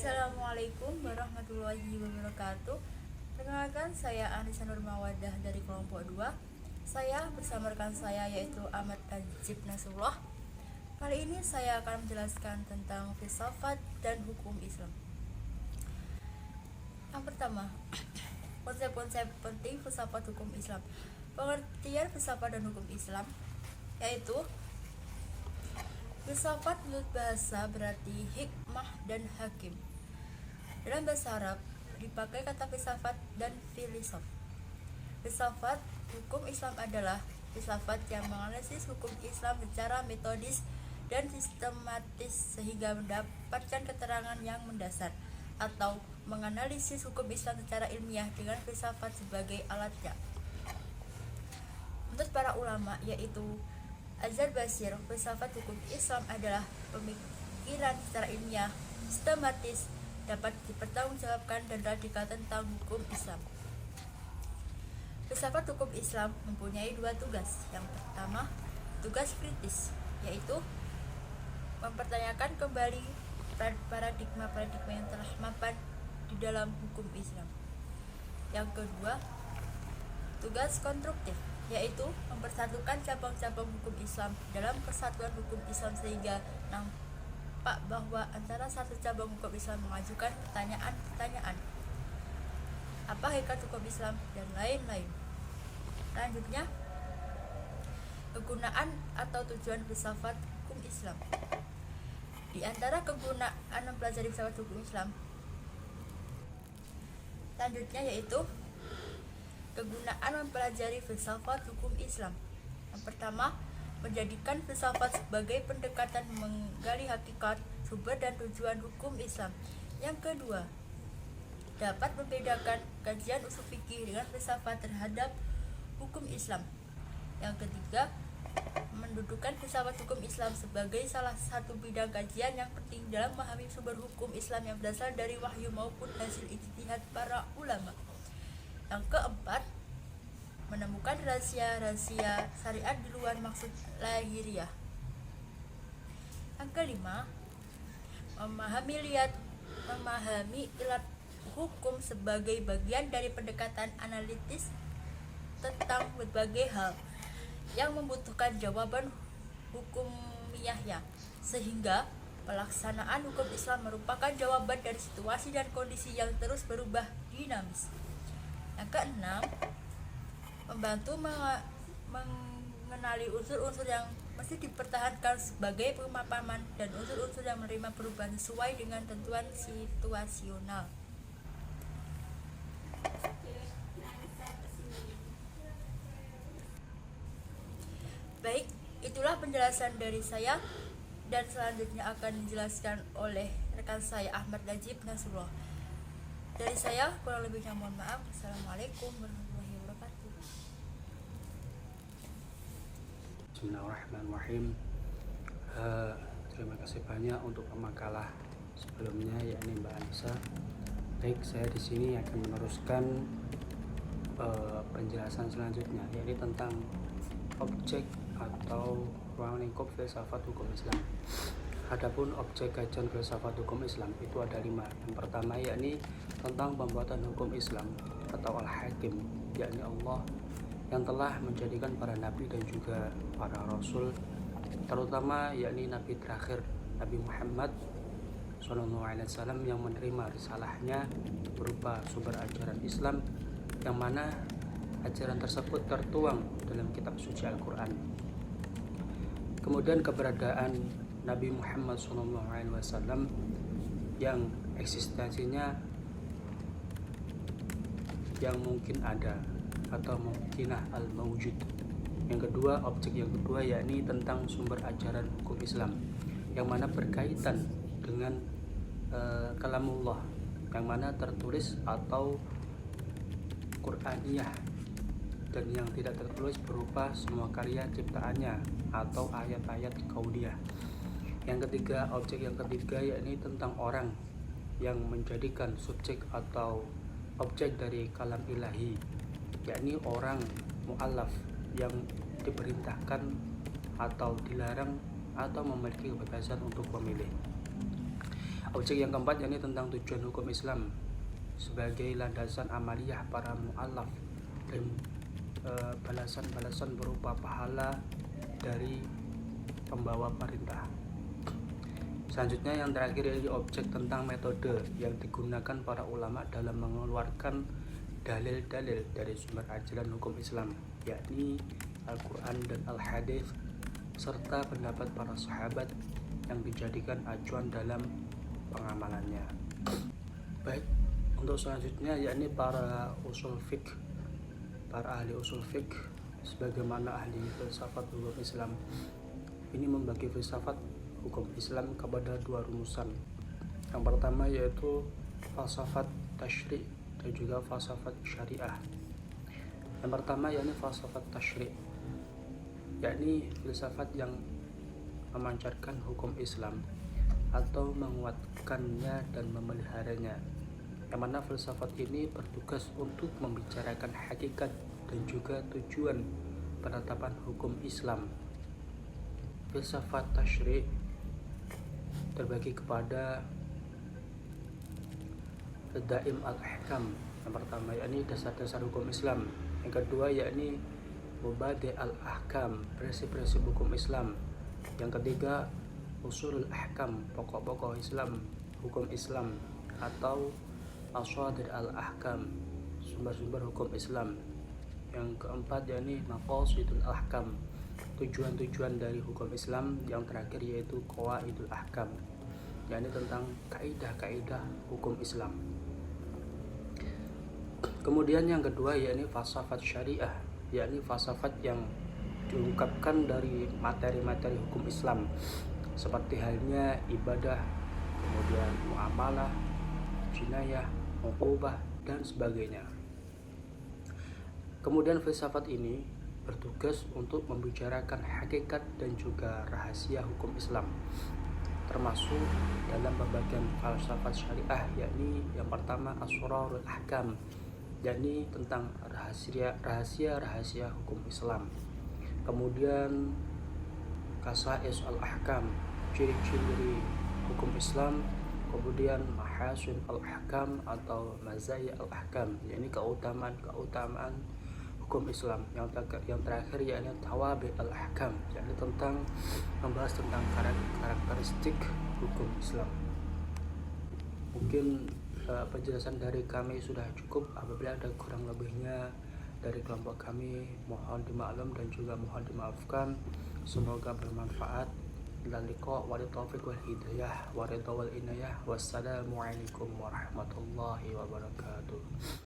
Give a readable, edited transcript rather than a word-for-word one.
Assalamualaikum warahmatullahi wabarakatuh. Perkenalkan, saya Anissa Nurmawadah dari kelompok 2. Saya bersama rekan saya yaitu Ahmad Najib Nasrullah. Kali ini saya akan menjelaskan tentang filsafat dan hukum Islam. Yang pertama, konsep-konsep penting filsafat hukum Islam. Pengertian filsafat dan hukum Islam yaitu filsafat menurut bahasa berarti hikmah dan hakim. Dalam bahasa Arab dipakai kata filsafat dan filosof. Filsafat hukum Islam adalah filsafat yang menganalisis hukum Islam secara metodis dan sistematis sehingga mendapatkan keterangan yang mendasar, atau menganalisis hukum Islam secara ilmiah dengan filsafat sebagai alatnya. Menurut para ulama yaitu Azhar Basir, filsafat hukum Islam adalah pemikiran secara ilmiah, sistematis, dapat dipertanggungjawabkan dan radikal tentang hukum Islam. Filsafat hukum Islam mempunyai dua tugas. Yang pertama, tugas kritis, yaitu mempertanyakan kembali paradigma-paradigma yang telah mapan di dalam hukum Islam. Yang kedua, tugas konstruktif, yaitu mempersatukan cabang-cabang hukum Islam dalam kesatuan hukum Islam sehingga nampak bahwa antara satu cabang hukum Islam mengajukan pertanyaan-pertanyaan apa hakikat hukum Islam dan lain-lain. Selanjutnya, kegunaan atau tujuan filsafat hukum Islam. Di antara kegunaan mempelajari filsafat hukum Islam selanjutnya yaitu kegunaan mempelajari filsafat hukum Islam. Yang pertama, menjadikan filsafat sebagai pendekatan menggali hakikat, sumber dan tujuan hukum Islam. Yang kedua, dapat membedakan kajian usul fikih dengan filsafat terhadap hukum Islam. Yang ketiga, mendudukan filsafat hukum Islam sebagai salah satu bidang kajian yang penting dalam memahami sumber hukum Islam yang berasal dari wahyu maupun hasil ijtihad para ulama. Yang keempat, menemukan rahasia-rahasia syariat di luar maksud lahiriah. Yang kelima, memahami ilat hukum sebagai bagian dari pendekatan analitis tentang berbagai hal yang membutuhkan jawaban hukumiyahnya, sehingga pelaksanaan hukum Islam merupakan jawaban dari situasi dan kondisi yang terus berubah dinamis. Yang keenam, membantu mengenali unsur-unsur yang mesti dipertahankan sebagai pemapaman dan unsur-unsur yang menerima perubahan sesuai dengan tentuan situasional. Baik, itulah penjelasan dari saya, dan selanjutnya akan dijelaskan oleh rekan saya Ahmad Najib Nasrullah. Dari saya kurang lebihnya mohon maaf. Assalamualaikum warahmatullahi wabarakatuh. Bismillahirrahmanirrahim. Terima kasih banyak untuk pemakalah sebelumnya, yakni Mbak Anissa. Baik, saya di sini akan meneruskan penjelasan selanjutnya, yakni tentang objek atau ruang lingkup filsafat hukum Islam. Adapun objek kajian filsafat hukum Islam itu ada 5. Yang pertama yakni tentang pembuatan hukum Islam atau Al-Hakim, yakni Allah yang telah menjadikan para nabi dan juga para rasul, terutama yakni nabi terakhir Nabi Muhammad SAW yang menerima risalahnya berupa sumber ajaran Islam, yang mana ajaran tersebut tertuang dalam kitab suci Al-Quran. Kemudian keberadaan Nabi Muhammad SAW yang eksistensinya yang mungkin ada atau mungkinah al-mawjud. Yang kedua, objek yang kedua yakni tentang sumber ajaran hukum Islam, yang mana berkaitan dengan kalamullah, yang mana tertulis atau Qur'aniyah, dan yang tidak tertulis berupa semua karya ciptaannya atau ayat-ayat kauniyah. Yang ketiga, objek yang ketiga yakni tentang orang yang menjadikan subjek atau objek dari kalam ilahi, yakni orang mu'allaf yang diperintahkan atau dilarang atau memiliki kebebasan untuk memilih. Objek yang keempat yakni tentang tujuan hukum Islam sebagai landasan amaliyah para mu'allaf dan balasan-balasan berupa pahala dari pembawa perintah. Selanjutnya yang terakhir yaitu objek tentang metode yang digunakan para ulama dalam mengeluarkan dalil-dalil dari sumber ajaran hukum Islam, yakni Al-Quran dan Al-Hadis, serta pendapat para sahabat yang dijadikan acuan dalam pengamalannya. Baik, untuk selanjutnya yakni para usul fiqh, para ahli usul fiqh sebagaimana ahli filsafat hukum Islam ini membagi filsafat hukum Islam kepada dua rumusan. Yang pertama yaitu falsafat tasyri' dan juga falsafat syariah. Yang pertama yakni falsafat tasyri', yakni filsafat yang memancarkan hukum Islam atau menguatkannya dan memeliharanya, yang mana filsafat ini bertugas untuk membicarakan hakikat dan juga tujuan penetapan hukum Islam. Filsafat tasyri' terbagi kepada Daim al-Ahkam, yang pertama yakni dasar-dasar hukum Islam. Yang kedua yakni Mubadi' al-Ahkam, prinsip-prinsip hukum Islam. Yang ketiga Usulul Ahkam, pokok-pokok Islam, hukum Islam, atau Asadir al-Ahkam, sumber-sumber hukum Islam. Yang keempat yakni Maqasidul Ahkam, tujuan-tujuan dari hukum Islam. Yang terakhir yaitu Qawaidul Ahkam, yakni tentang kaidah-kaidah hukum Islam. Kemudian yang kedua yakni falsafat syariah, yakni falsafat yang diungkapkan dari materi-materi hukum Islam seperti halnya ibadah, kemudian muamalah, jinayah, uqubah, dan sebagainya. Kemudian filsafat ini bertugas untuk membicarakan hakikat dan juga rahasia hukum Islam, termasuk dalam pembagian falsafat syariah, yakni yang pertama Asrarul Ahkam, yakni tentang rahasia-rahasia hukum Islam. Kemudian Qasa'is al-Ahkam, ciri-ciri hukum Islam. Kemudian Mahasin al-Ahkam atau Mazaya al-Ahkam, yakni keutamaan hukum Islam. Yang terakhir yakni Tawabi al-Ahkam, yakni tentang membahas tentang karakteristik hukum Islam. Mungkin penjelasan dari kami sudah cukup. Apabila ada kurang lebihnya dari kelompok kami, mohon dimaklum dan juga mohon dimaafkan. Semoga bermanfaat. Ila liqa wa taufiq wal hidayah wa ridha wal inayah. Wassalamualaikum warahmatullahi wabarakatuh.